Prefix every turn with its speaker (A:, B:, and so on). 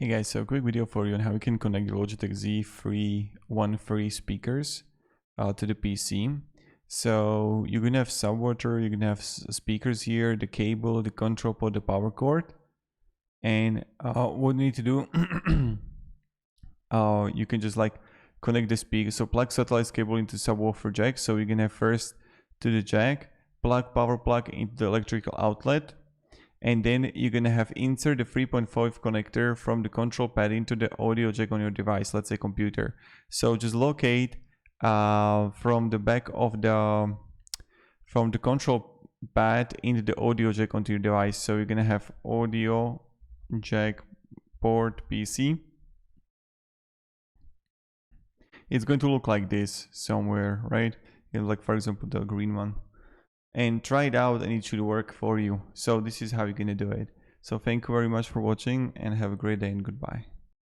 A: Hey guys, so a quick video for you on how you can connect the Logitech Z313 speakers to the PC. So you're gonna have subwoofer, you're gonna have speakers here, the cable, the control port, the power cord, and what you need to do, you can just like connect the speaker. So plug satellite cable into subwoofer jack. So you're gonna have first to the jack, plug power plug into the electrical outlet. And then you're gonna have insert the 3.5 connector from the control pad into the audio jack on your device, let's say computer. So just locate from the back of the control pad into the audio jack onto your device. So you're gonna have audio jack port PC. It's going to look like this somewhere, right? Like for example the green one. And try it out and it should work for you. So this is how you're gonna do it. So thank you very much for watching and have a great day and goodbye.